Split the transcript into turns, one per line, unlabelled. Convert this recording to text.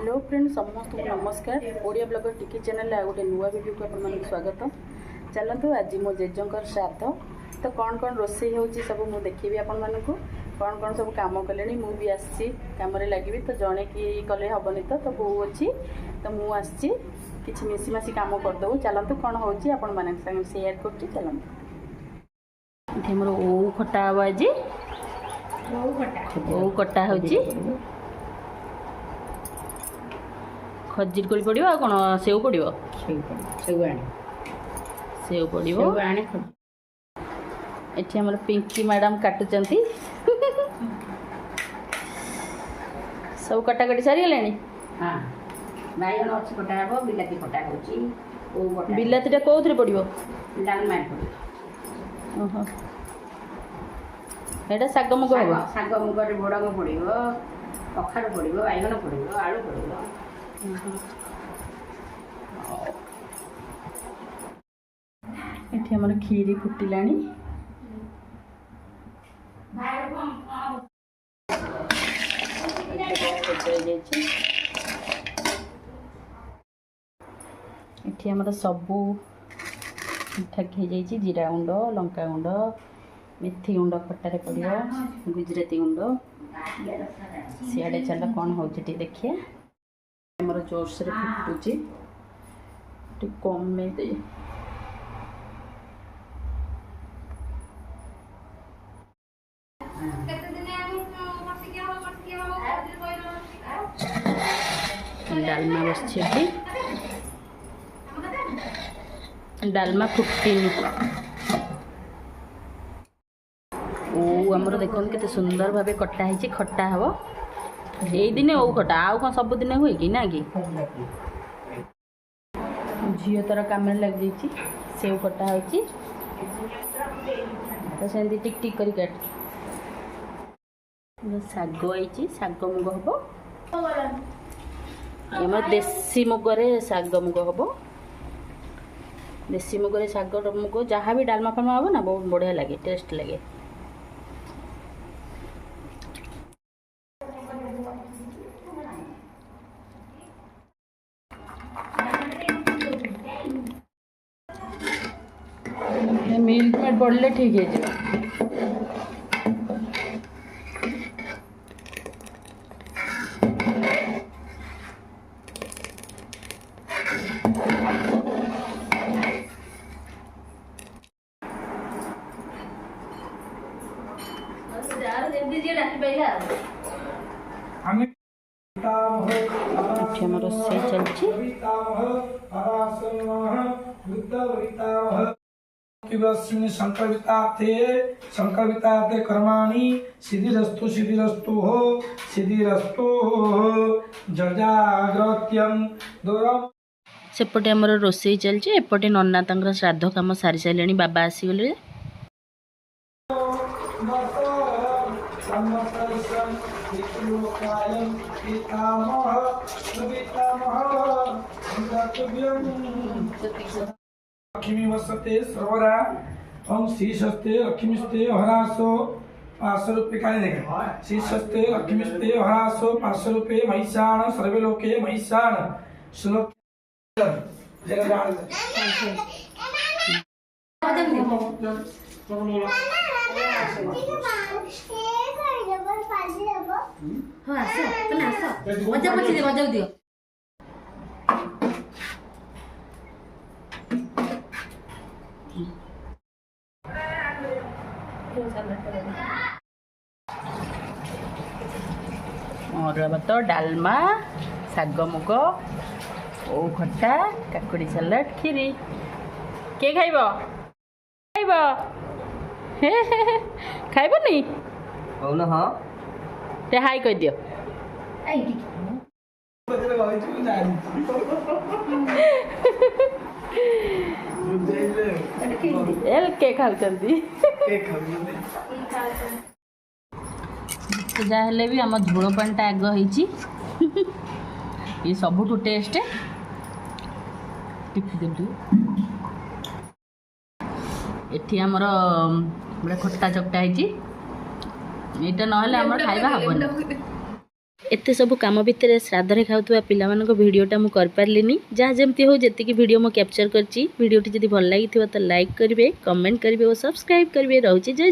Hello friend समस्त को नमस्कार। ओडिया ब्लॉगर टिकी चैनल आ गोटे नुआ वीडियो को आप स्वागत। चलतु आज मो जेजर श्राद्ध तो कौन कौन रोषे हो सब मुझे देखी आपण मानक कौन कौन सब कम कले मु भी आसी कम लगी तो जड़े कि कले हेनी तो बो अच्छी तो मुझे किसी मिसीमासी कम करदे। चलतु कौन हो आपण सेयार कर चलतु मोर ओ खटा हम आज ओ कटा हो खजूर कोली पड़ो आ कौन सेव पड़ो सेव पड़ो एठी हमर पिंकी मैडम काटुचंती सब कटाकटी सारी गलानी।
हाँ बैगन अच्छी कटा हे बिलाती कटा हो
बिलातीटा कौन पड़ो
डालमा
ओहो एटा साग मुग हम
साग मुगर बोड़ंग पड़ो कखार पड़ो बैगन पड़ो आलू पड़ो
एठी हमर खीरी फुटिलानी एठी हमर सबू ठीक हो जाइए। जीरा गुंड लंका गुंड मेथी गुंड खटारे पड़ो गुजराती गुंड सियाड़े चल कौन हो देखिए मोर जोर से फुटुची कम में दे डालमा बस डालमा फुटनी ओ आमर देखो केते सुंदर भावे कटा है खट्टा हम यही दिन ओ खटा आउ कौन सब दिन हुए कि ना कि झील तार कम लग जाइए सेव कटा हो सेमती टिक टिक कर काट शाग आई शाग मुग हम देसी मुगरे शाग मुग हम देसी मुगरे शाग मुग जहाँ भी डालमा फालमा हम ना बहुत बढ़िया लगे टेस्ट लगे। मिल्क मेड पड़े ठीक है रोषे चलती
संकल्पितार्थे कर्माणि सिद्धिरस्तु सिद्धिरस्तु हो सिद्धिरस्तु जजाग्रत्यं दूरम।
सेपटे आमर रोषे चलती एपटे नन्ना तंकर श्राद्ध काम सारी सारे बाबा आसीगले
लक्ष्मी वसते सर्वदा ओम श्रीशस्ते लक्ष्मीस्ते हरासो 500 रुपये का देगा श्रीशस्ते लक्ष्मीस्ते हरासो 500 रुपये महिषाण सर्वे लोके महिषाण श्लोक
अरुआ भात डालमा शाग मुग ओ खट्टा काकुड़ी सलाड खीरी के खाइब खाइब खाइबनी
कौन हाँ
ते हाई कह दियो एल के खाउचंती जहाँ हेले भी आम झोल पानीटा आग होइची ये सबुठु टेस्ट एठी हमर बड़ा खट्टा चकटा होइची एटा नहले हमर खाइबा हबनी एते सब काम भितर श्राद्धरे खाऊथुवा पिलामानक वीडियोटा मु कर पारलिनी जहाँ जमती हो जेतिकी वीडियो मु कैप्चर करची वीडियोटी जदि भल लागिथिबा तो लाइक करिवे कमेंट करिवे और सब्सक्राइब करिवे रहउची जय